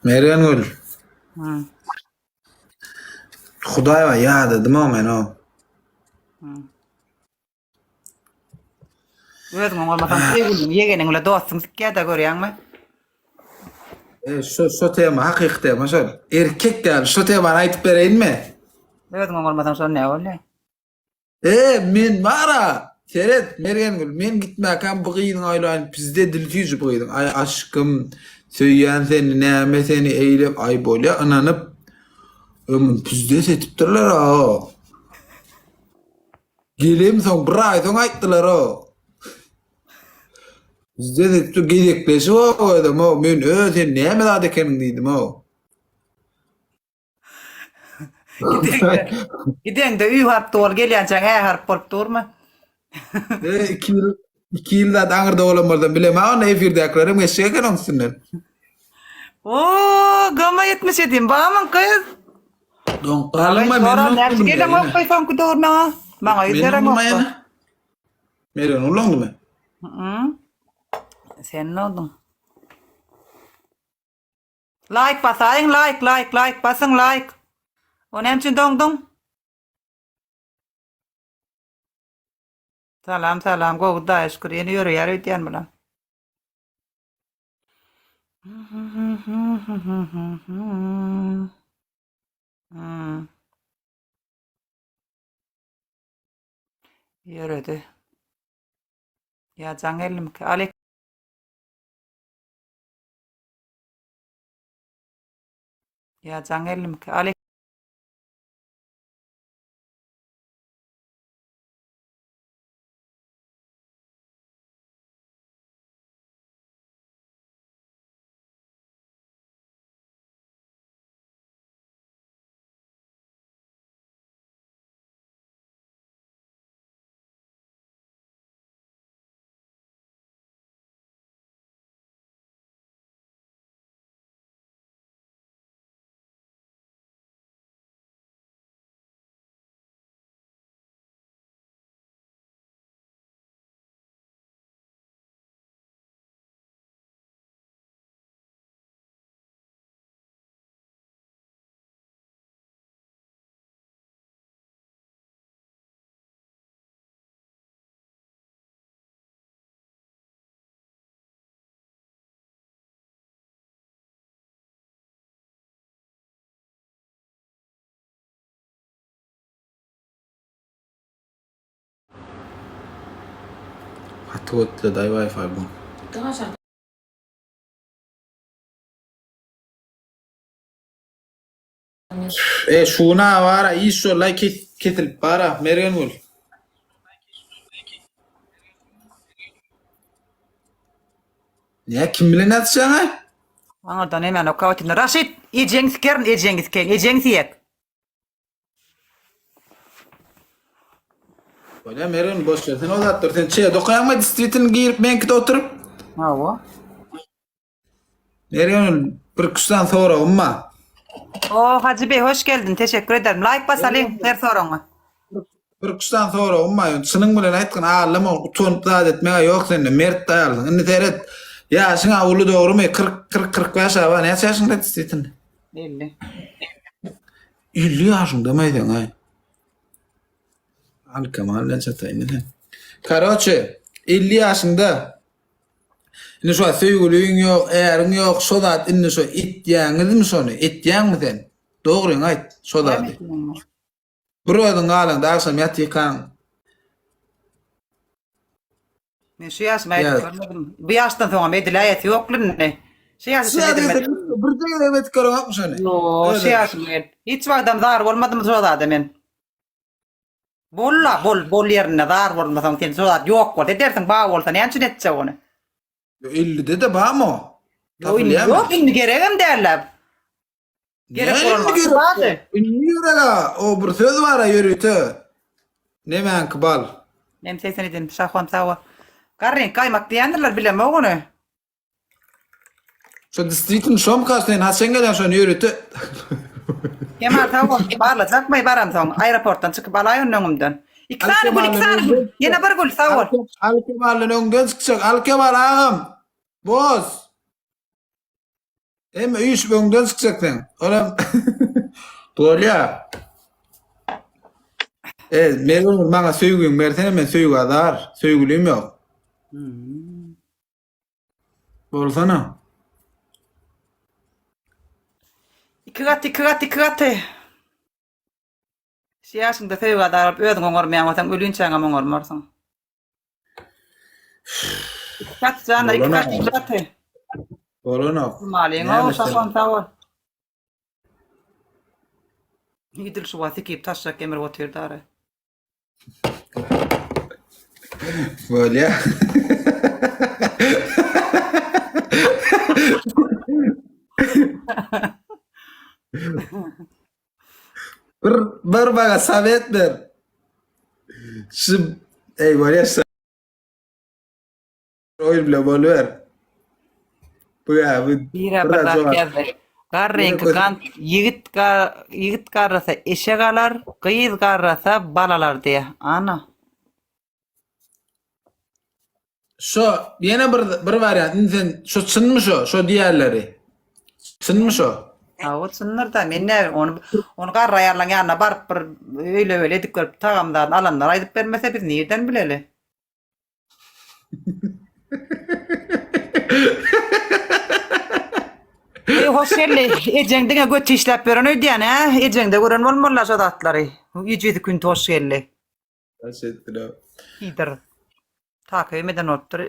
Mergen Gül. Hı, Hudaýa ýa-da o men o. hı. Özüň bolmasam sevgilim, ýegening bilen dostsyň sikkä-de görýärmi? Şu tema hakykate şol. Erkek gal şu temany aýtyp bereýinmi? Özüň bolmasam şol näme bolýar? Men bara Seret Mergen Gül, men gitmäkäm bu gyýynyň aýlanyp bizde dil tüýjüp gyýdym. Ay aşkym, söýýän seni, näme seni eýlep, ay bolýa ynanyp bizde setipdirler ha. Gelim soň bir ay soň aýtdylar o. Bizde de şu gezekleşip oýdym o. Men sen näme zat ekeniň diýdim o. Gidende üý harpdy bol gelýänçäň ä harp bolup durma. 2 ýylda daňyrda bolanmardan bilemä, onu efirdäkilerim eşeýän onsynyň. Oo, gama 77 bamyň kız. Don galyma men näçe gelem okuysan kudurna. Maňa ýüzerem okpa. Meren ulandymy? Sen noldun? Like basaýyň, like basyň like. O näme üçin doňdun? Salam, gowda şükür, ýene ýöreýär öýdýän bilen. Yürüdü. Ya cangelim ki Alek. Ya cangelim ki Alek. Hatwatly da Wi-Fi bu. Şuna bara işo like ketilip bara Mergen Gül. Ya kim bilen atşaňa? Anardan hemen o kavatin. Raşit, ejengis kern, ejengis yek. Böyle Mergen boş ver. Sen o zat dur. Sen dokaýanma distritin giyip menkide oturup. Hawa. Mergen Gül bir kuşdan sonra umma. Hacı Bey hoş geldin. Teşekkür ederim. Like basalyň her soraňa. Bir kuşdan sonra umma. Çynyň bilen aýtgyn ağlama utunup zat etmege ýok sende. Mert daýalyň. Indi teret. Ya şuna uly dogrumy 40 ýaşa ba näçe ýaşyňda distritin? 50. 50 ýaşyňda maýdan ay. Al Kemal näçe taýyny. Karoçe 50 ýaşynda indi şu söýgüliň ýok, äriň ýok, şo zat indi şu etýäňizmi şonu? Etýäňmi sen? Dogry aýt, şo zat. Bir öýdüň galan daşam ýatykan. Men şu ýaşyma aýtdym. Bu ýaşdan soňra mediliýet ýokluny. Şu ýaşy Bir de evet karawapmy şonu. No, şu ýaşym men. Hiç wagtdan zar bolmadym şu zada men. Bol ýerine zar bolmasaň sen şu zat ýok bol. Edersiň ba bolsa näçe etse onu. 50'de de bama o. Yok indi geregem derler. Gerek olmaz. Yürela, o bir söz var ya yürütü. Ne men kbal. Nem sesini dedim şahwan sawa. Garren kaymak diýendirler bileme onu. Şu distritin şomkasyn hasen gelen şonu yürütü. Kemal sawa barla zakmay baram soň aeroportdan çykyp alaýyn öňümden. İkisini gül. Ýene bir gül sawa. Al Kemal'ın öňden çykjak. Al Kemal ağam. Boz. Hem üç böngden çıkacaksın. Oğlum. Doğru ya. Meğer bana söygün versene men söygü adar. Söygülüğüm yok. Bolsana. iki kat. Siyaşında söýü kadar ödün oňormaýan ölünçäňe oňormarsyň. İki kat canlar, iki kat. Bolana. Malyň o sapan tawar. Gidil şu wati kip taşak emir oturdara. Böyle ya. bir bana savet ver. Şu böyle ya. Oyun bile bol ver. Bu ya bu. Bire bardak geldi. Garrenki kan yigit garrasa eşe galar, kıyız garrasa balalar diye. Ana. Şu yine bir variant. Sen şu çınmış o, şu diğerleri. Çınmış o. O sınır da men ne onu garra ayarlan yanına barıp bir öyle edip görüp tagamdan alanlar aydıp vermese biz nereden bileli? Hoş geldin. Ejengdine göt işlep veren öyle yani ha. Ejengde gören olmalı şu datları. Yücüydü gün hoş geldin. Teşekkür ederim. İyidir. Takibimden ottur.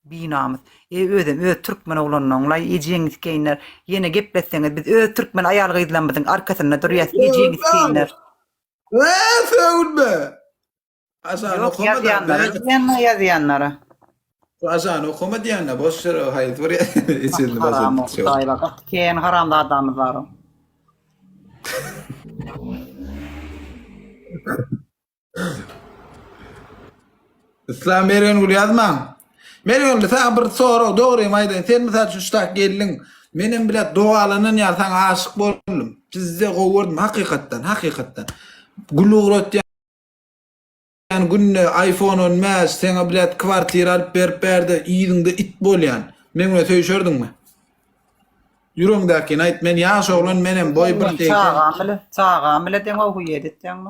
Binamız. Ödüm Türkmen oğlanlar ejengis keyinler. Yine gepletseniz biz Türkmen ayal gıydılanmadın arkasında duruyoruz ejengis keyinler. Söğün be. Asan Yok okuma yazıyanlara. Asan okuma diyenler boş ver o hayır buraya içinde Haram basın. oldu dayı bak. Keyin haramda adamız var o. İslam Meriyon gül yazmam. Meriyon'da sana bir soru doğruyum aydan. Sen mesela şu ştak geldin. Benim bile doğalının ya sana aşık boldum. Bizde kovurdum hakikatten. Gülüğrot yani günne iPhone olmaz. Sana bile kvartir alıp berdi. İyidinde it bol yani. Menimle söyleşördün mü? Yürüngdaki ayt men yaş oğlan menem boy bir teyken. Çağam bile den o huyedet den mi?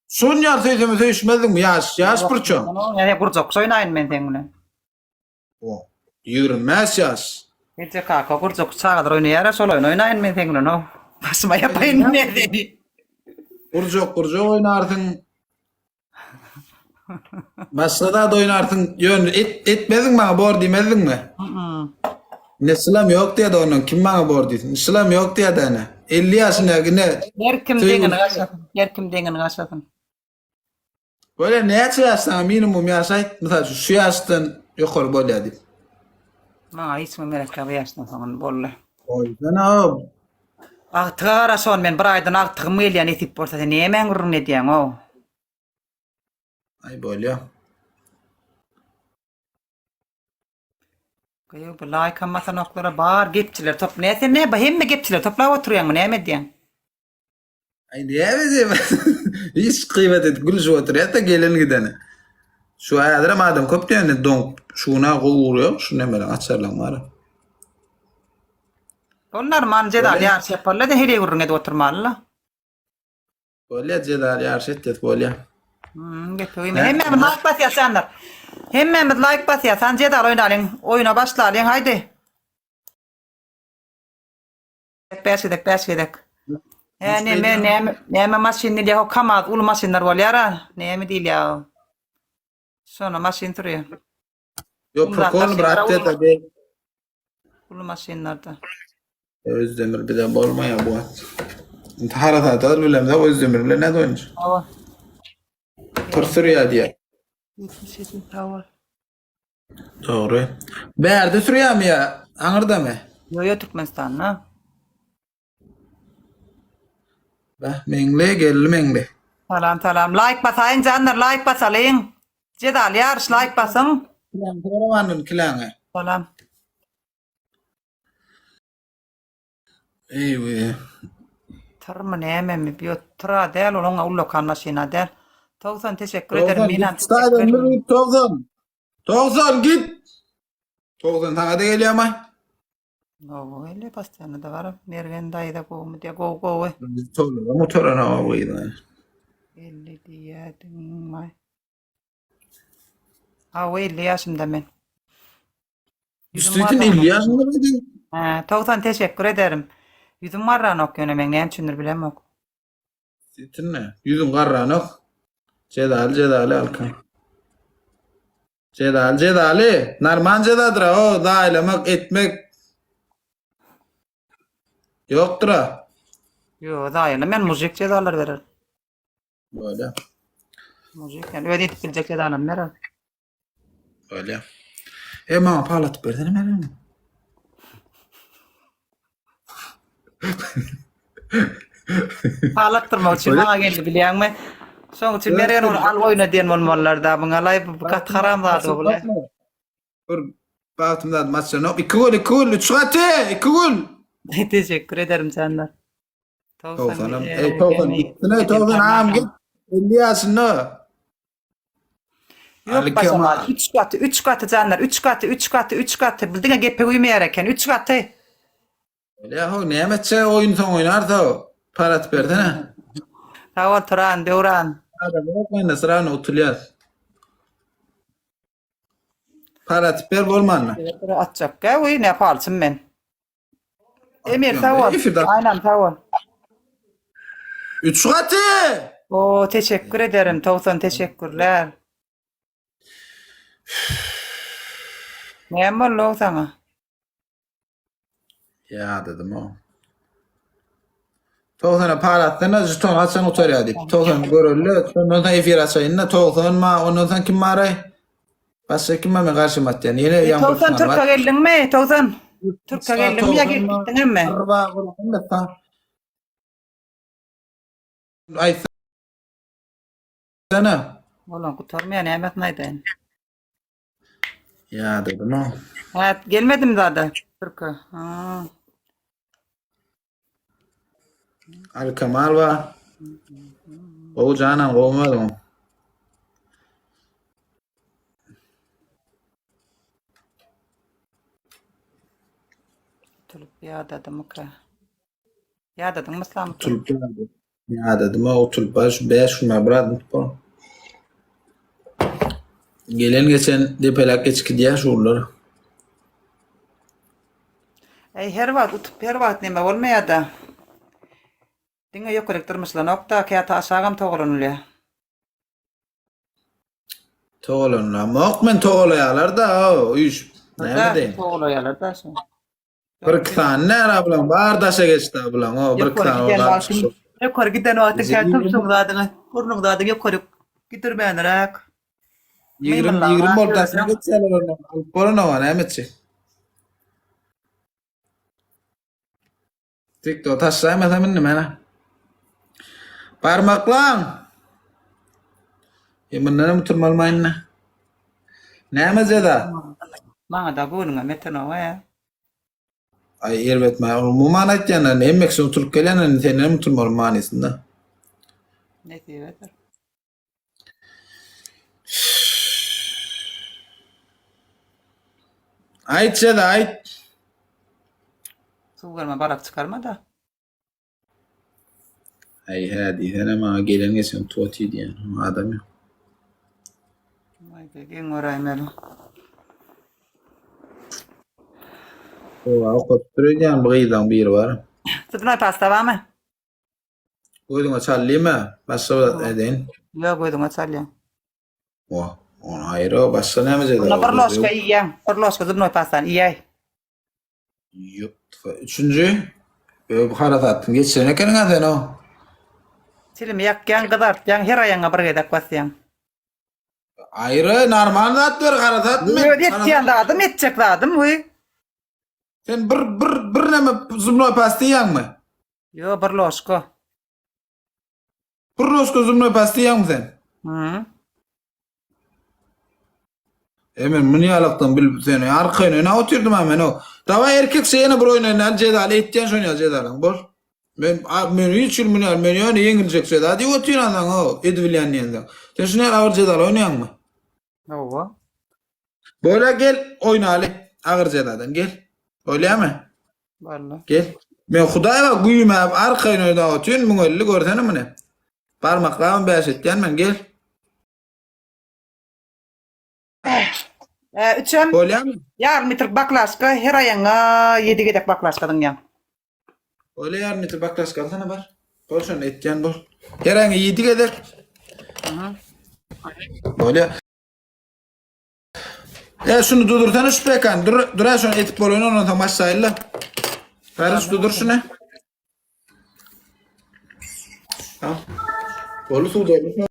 Son yar söyleseme söyleşmedin mi? Yaş pırço. Yani kurcak soynayın men tengle. O. Yürünmez yaş. Ece kaka kurcak çağadır oynayara sol oynayın men tengle no. Basma yapayım ne dedi. Kurcok oynarsın. Başlada da oynarsın. Yön etmedin bana bor demedin mi? Ne sılam yok diye de onun. Kim bana bor desin? Sılam yok diye de ne? 50 yaşında ne? Her kim dengini kaçasın. Böyle ne yaşasın minimum yaşayt. Mesela şu yaştan yukarı böyle edip. Bana hiç mi merak yaştan sonra bolle. O yüzden o. Ahtara son men braydan ahtı milyan etip borsa ne yemen gurur ne diyen o. Ay böyle ya. Kıyı bu layık amasa noktalara bağır gepçiler top neyse ne bahim mi gepçiler topla oturuyor mu ne mi diyen. Ay ne bizim? Hiç kıymet et. Gül şu oturuyor da gelin gidene. Şu ayadır madem köp diyor ne don şuna kovuruyor. Şu ne merak açarlar var. Onlar manje da yar sepalle de hele gurur ne de oturmalı. Böyle cedar yarşet et böyle. Getiriyorum. Hemen like bas ya senler. Hemen like bas ya sen cedar oynayalım. Oyuna başlayalım haydi. Beşedek. Yani ne maşinli ya kamaz ulu maşinler var ya. Ne mi değil ya. Sonra maşin duruyor. Yok prokol bıraktı da be. Ulu maşinlerde. Özdemir bir de bolma ya bu at. İntihar atar bilmem de Özdemir'le ne dönüyor? Hava. Tırsır ya diye. 77 hava. Doğru. Berde sürüyor mu ya? Anırda mı? Yo Türkmenistan'la. Bah mengle geldi mengle. Salam. Like basayın canlar like basalım. Cedal yarış like basın. Kiramanın kilanı. Salam. Eyvah. Tarımı ne mi bir tra del olunga ullo kanlaşına del. Tavsan teşekkür ederim. Minan Staden mi Tavsan? Tavsan git. Tavsan sana da geliyor ama. O öyle pastane da var. Mergen dayı da gomu diye go. Motora ne koydu? 50 diyedim may. Ha 50 yaşımda ben. Yüzüm Üstüydün varran 50 yaşında mıydın? He, Togsan teşekkür ederim. Yüzüm varran okuyor men ne düşünür bilem ok. Üstüydün ne? Yüzün karranık. Cedali alkan. Cedali. Narman cedadır o. Dailemek etmek. Yoktur ha. Yo dayılı men müzik cezalar verir. Böyle. Müzik yani öyle edip bilecek cezalar verir. Öyle. Bana parlatıp verdin mi? Ağlattırmak için bana geldi biliyor musun? Son için Meryem onu al oyna diyen olmalılar da bana lay bu kat haram da bu. Bir baktımda maçlarına 2 gol 3 atı 2 gol. Teşekkür ederim canlar. Tavsanım. Gittin tavsan ağam git. 50 yaşında. Yok başama 3 katı canlar 3 katı bildiğin gepe uyumayarak 3 katı. Öyle yahu ne emetse oyun son oynar da parat verdin ha. Tava Turan Devran. Adam yok ben sırana oturuyor. Parat ver bolmanla. Atacak ya uyu ne yaparsın ben. Emir tavon. Aynen tavon. 3 katı. Oo teşekkür ederim. Tavsan teşekkürler. Ne yapalım sana? Ya dedim o. Tavsana parattığında jeton atsan oturuyor deyip. Tavsan görüldü. Ondan sonra efir açayında tavsan ma ondan sonra kim maray? Başka kim mi karşıma attı yani yine yan Tavsan Türk'e geldin mi? Tavsan. Türk'e geldin mi ya gittin mi? Arba bunu da. Ay sana. Ulan kurtarmaya nimet neydi? Ya dedim o. Evet gelmedim daha da Türk'e. Ha. Al Kemal var. O canan olmadı mı? Tulup ya dedim ki. Ya dedim mesela. Tulpa. Ya dedim o tulpa şu beyaz şuna bıraktım. Gelen geçen de pelak geçki diye şuralar. Her vakit neme olmaya da. Dinge yok elektrmişler nokta ki ata aşağım toğlanılıyor. Toğlan ama ok men toğlayalar da o iş. Ne bileyim. Toğlayalar da şu. Bir tane ne ablam bardaşa geçti ablam o bir tane. Yukarı giden vakti şartım şunladığını. Burnum dadını yukarı gidirmeyenerek. 20 ortasına geçseler onu. Korona var emetçi. TikTok taşlayamaz emin mi ana? Parmaklan. Yeminle mi turmal mayınna? Ne mezeda? Bana da bunun meten o ya. Ay elbet ma muman etjana ne emek son turup gelen seni mi turmal manisinde? Ne diyor? Ayt seda ayt. Su verme barak çıkarma da. Ay hadi sana ma gelen geçen tuati diyen adam ya. Vay be gen orayım O kotturacan bıgıydan bir var. Sıdınay pasta var mı? Koydun açalım mı? Başka edin. Yok koydum açalım. O onu ayrı başka ne mezeda? Buna barloşka yiyem. Barloşka zıdınay pastan yiyey. Yok. Üçüncü. Bu haratatın geçsene kendine sen o. Silim yakyan kadar. Yang her ayağına bir gedak basyan. Ayrı normal zat ver haratat mı? Yok yetken dadım yetecek dadım bu. Sen bir neme zumnoy pastı yan mı? Yo barloşka. Bir rosko zumnoy pastı yan mı sen? Hı. Emin mini alaktan bil seni arkayına ne oturdum hemen o. Dava erkek şeyine bir oynayın cedali etken şunu cedalın bor. Ben hiç bilmiyorum ben yani yengilecek şey hadi oturan lan o edvilyan yandan. Sen şunu ağır cedal oynayan mı? Ova. Böyle gel oyna Ali ağır cedadan gel. Öyle mi? Vallahi. Gel. Men Hudaýa güýmäp arkaýyn öýde otyn, müňelli görsenim mene. Barmaklarymy bäş etýänmen, gel. Üçem Bolýarmy? yarım litr baklaşka her aýaňa 7 gedek baklaşkadyň ýa. Bolýarmy tu baklaş galsana bar. Bolşan etýän bol. Heräňe 7 gedek. Bolýar. Şunu dudursan şu pekan. Dura şunu etip bolýan onu da maşaýla. Garys dudur şunu. Ha. Bolu su dolu.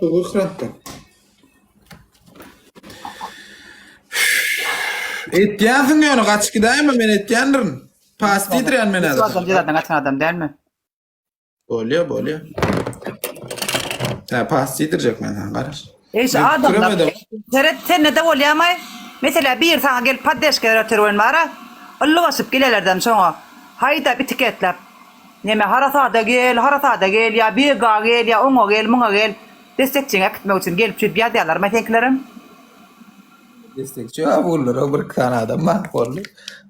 Tuğur kırattı. Etýänsiň ýöne gaçkydaýmy men etýändirin. Pas diýdirýän men Adam adam. jeradan açan adam dälmi? Bolýar. Ha pas diýdirjek men sen garys. Eýse adam sen ne de bolýarmy? Mesela bir sana gelip paddeşke ötürün var. Allah basıp gelelerden sonra hayda bir tiketlep. Neme harasada gel ya bir gel ya ona gel muna gel. Destekçiňe gitmek için gelip şu biýat ýalar metenklerim. Destekçi bollar o bir kan adam bar bolly.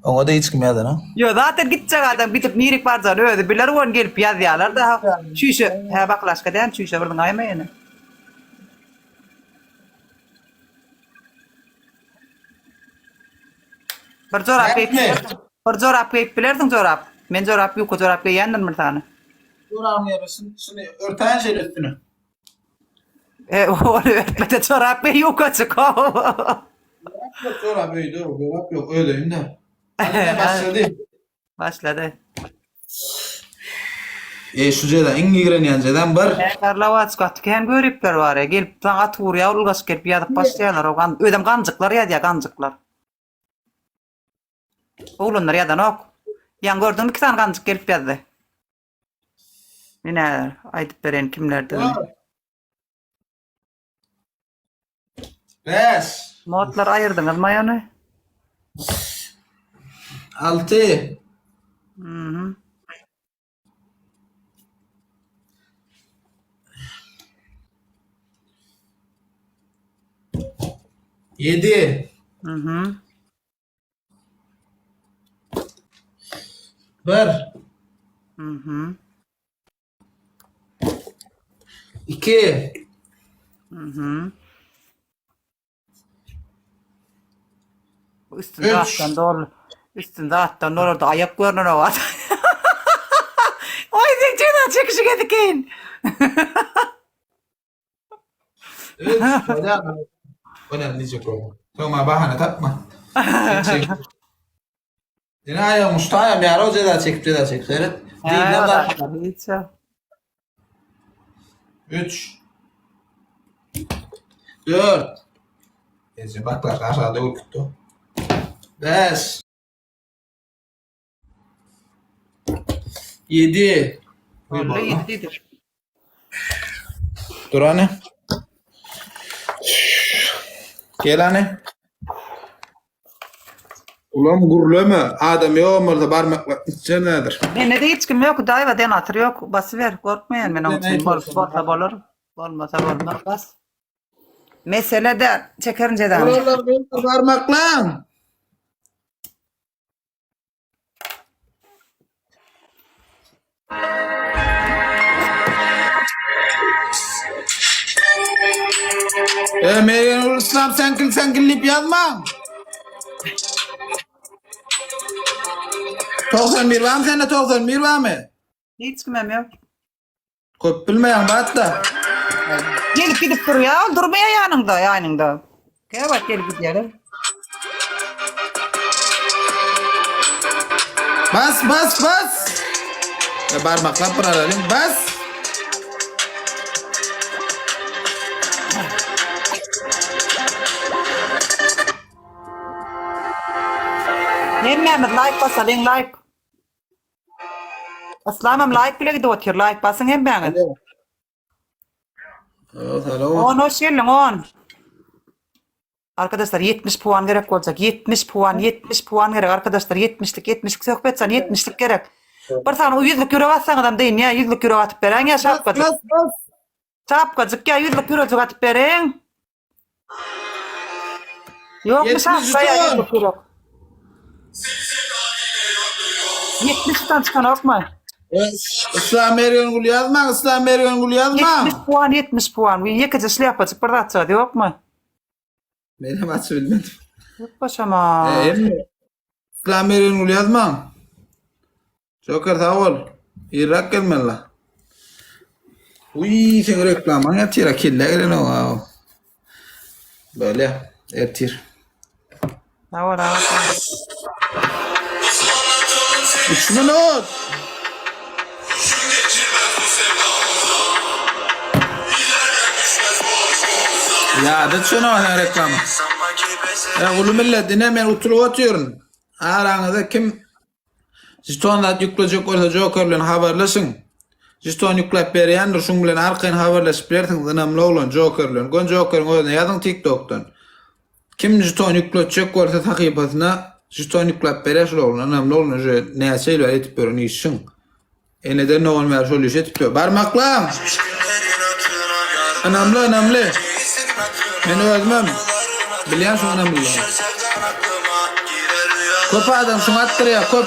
Oňa da hiç kim ýadan ha. Yo zaten gitjek adam bitip nirik barjan öýdi. Biler on gelip biýat ýalar da şüýşe ha baklaşka den şüýşe birden aýmaýany. Bir zorap giyip bilerdiň zorap. Men zorap ýok, zorap giýendim bir tane. Duram ýersin, şunu örtäň şeýle üstüne. Onu öğretmede zorap ýok açyk. Sonra büyüdü, görap yok, öyleyim de. Hadi başladı. Başladı. Şu jeda ingi giren ýanjadan bir. Karlawaç gatken görüpler var ya. Gelip taň at vurýar, ulgas gelip ýadyp başlaýarlar. O ödem ganjyklar ýa ganjyklar. Oğlunlar ýadan ok. Ýan gördüm iki tane ganjyk gelip ýady. Mine aýdyp beren kimlerdi? Beş. Modlar aýyrdyňyzmy ýany? 6. Mhm. Yedi. Mhm. Bir. Mhm. 2. Mhm. Üstünde attan doğru. Üstünde attan doğru da ayak görünür o at. Oy sen çena çekişi gedikin. 3. Önemli diyecek o. Sonra bahane tapma. Yine ayağı mustaya bir ara o ceda çekip Seyret. Değil da. Hiç. 3. 4. Ece baklar aşağıda ürküttü. 5. 7. Vallahi yedidir. Dur anne. Gel anne. Ulan gurulama. Adam yoğmurda barmak içe nedir? Ne de hiç kim yok. Dayva den atır yok. Basıver. Korkmayın. Ben onun için borsa bolur. Olmasa olmaz. Bas. Mesele de çekerince de. Oralar benim parmak lan. Meryem İslam sen kilip yazma. 91 var mı sende 91 var mı? Hiç kimem yok. Köp bilmeyen batta. Gelip gidip duruyor. Durmaya yanında. Gel bak gelip gidiyor. Bas. Ya parmakla pıraralım. Bas. Nemmemiz like basalım like. Aslamım like bile gidiyor like basın hem ben. Hello. 10 hoş geldin 10. Arkadaşlar 70 puan gerek olacak. 70 puan gerek arkadaşlar. 70'lik sohbet sen 70'lik gerek. Bir tane o 100'lük euro atsan adam deyin ya 100'lük euro atıp veren ya şapkacık. Şapkacık ya 100'lük euro atıp veren. Yok mu şapka ya 100'lük euro? 70'den çıkan okma. İslam Ergen Gül yazma, İslam Ergen Gül yazma. 70 puan, 70 puan. Bir yekece şlyapacık bir atsa yok mu? Benim açı bilmedim. Yok başama. Emmi. İslam Ergen Gül yazma. Joker sağ ol. İrak gelmen la. Uy, sen reklaman yatira kille o. Böyle ertir. Ne var abi? 3 minut. Ya da şunu var reklamı. Ya ulu millet dinlemeyen oturup oturuyorsun. Aranızda kim Jistonda yükleyecek olsa Joker'le haberleşin. Jiston yüklep beriyandır şun bilen arkayn haberleşip bertiniz önemli olan Joker'le. Gon Joker'ın özüne yazın TikTok'tan. Kim Jiston yükleyecek olsa takipatına Jiston yüklep beriyasır olan önemli olan ne şeyler etip börün işin. Neden ne olmayan şöyle iş etip börün. Barmakla. Önemli. Beni özmem. Biliyorsun önemli olan. Köp adam şunu attır ya köp.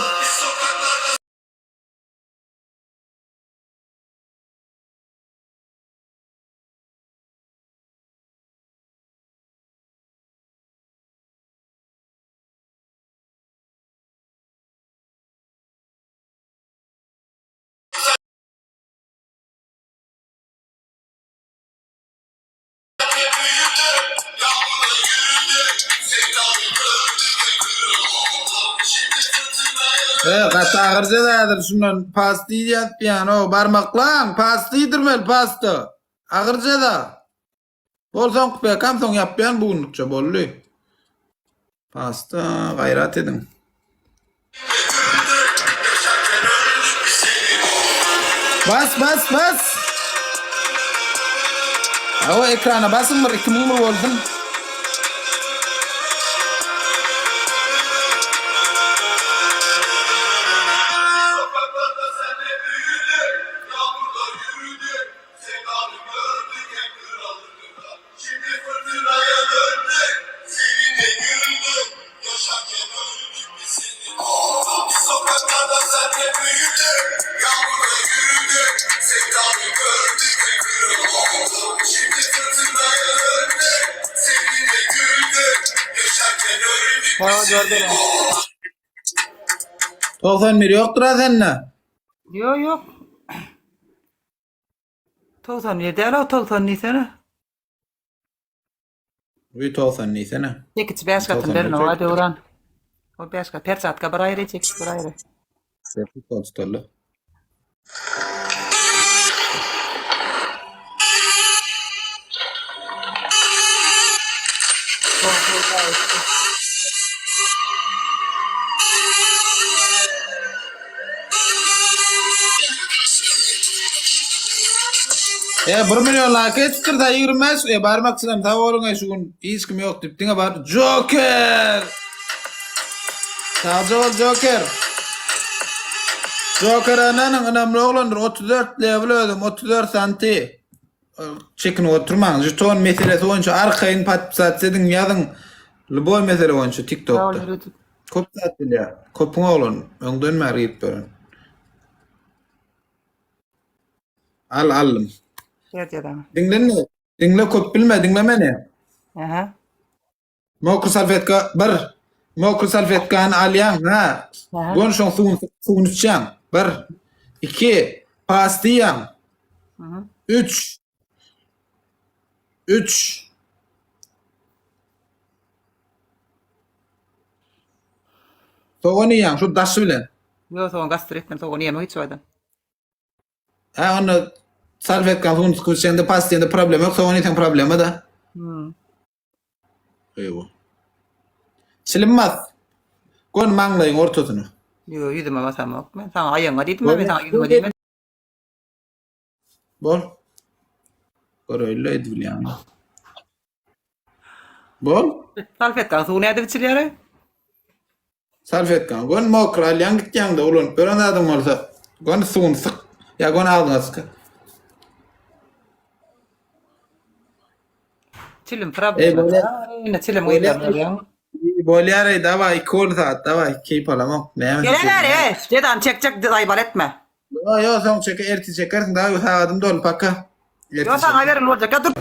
Kata ağırca dayadır şundan pastı yiyeceğiz o barmaklan pastı yedirmel pastı ağırca da bolson kupaya kamson yapmayan bugünlükçe bollu pastı gayrat edin bas o ekrana basın mı 2 mumur olsun Vay gördüm. 91 yoktur ha seninle. Yok. 97 ala 90 sene. Bir 90 neyse. Çekiç beş katın verin o hadi oran. O beş kat persatka bir ayrı çekiç bir ayrı. Sepet tutarlı. Ya 1 milyon like ettir da yürümez. Barmak sıram tabi olun şu gün hiç kim yok deyip dine var. Joker! Taze ol Joker. Joker ananın önemli oğlandır. 34 level ödüm. 34 santi. Çekin oturmayın. Jeton meselesi oyuncu arkayın patpisat sedin yazın. Boy mesele oyuncu TikTok'ta. Kop saatli ya. Kopun oğlan. Ön dönme arayıp böyle. Alım. Evet adam. Dinle kop bilme dinleme ne? Aha. Mokru salfetka bir. Mokru salfetkan alyan ha. Aha. Gon şon suyun içen. 1 2 pastiyan. 3 Soğanı yan şu daşı bilen. Yok son gastritmen so onu yemek hiç oydan. Ha onu salfetkan suyun sıkışında pastiyanda problem yok. Soğanı iten problemi da. Eyvah. Silinmez. Gon manglayın ortasını. Yok yüzüme basam yok. Ben sana ayağına dedim ben sana yüzüme dedim. Bol. Öyle edil yani. Bol. Salfetka su ne adı biçiliyor? Salfetkan. Gon mokral yan gitken de ulun. Böyle adam olsa. Gon suyun sık. Ya gon ağzına sık. Çilim problem. Ne çilim uyuyor. Bolyary davay 2 saat davay keyip alamam. Näme? Geleler dedan çekecek daybal etme. Yo sen çeker erti çekersin daha saatim dolu paka. Yo sana verin olacak ya dur.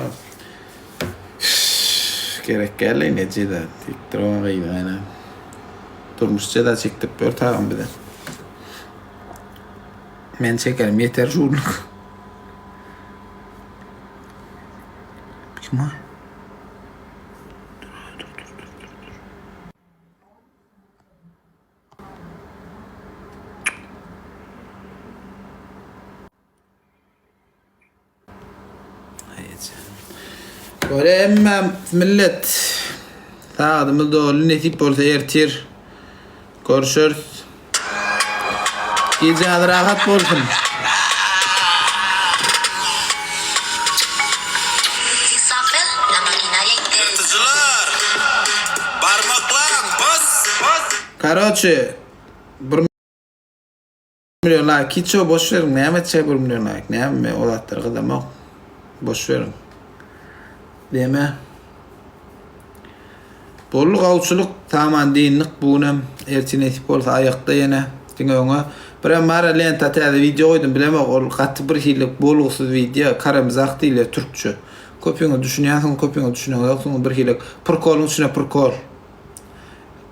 Gerek geldi nece de tiktroma gıydı aynen. Durmuşça da çektik bir tağım bir de. Men çekerim yeter şunluk. Kim o? Böyle emmem millet sağdımız dolu netip olsa ertir. Görüşürüz. Geceniz rahat olsun. Isabel, la maquinaria inteligente. Yırtıcılar! Parmaklar! Bas! Bas! Karoçe 1 milyon like hiç o boş verin. Näme çe 1 milyon like? Näme olatlar kadamak? Boş verin. Deme. Bolluk avçuluk taman dinlik bunem erti netip olsa ayakta yine diňeňe bir mara lenta täze video koydum bilemek ol gaty bir hillik bolugsyz video karamzak diýle türkçe köpüňe düşünýänsiň köpüňe düşünýän ýoksuň bir hillik prikoluň üçine prikol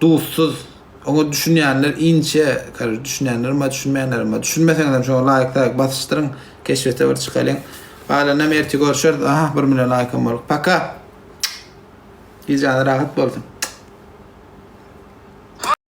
duşsuz onu düşünýänler inçe kar düşünýänler ma düşünmeýänler ma düşünmeseňler şo like basışdyryň keşfete bir çykalyň hala näme erti görüşür aha 1 milyon like boluk paka Geceniz rahat bolsun.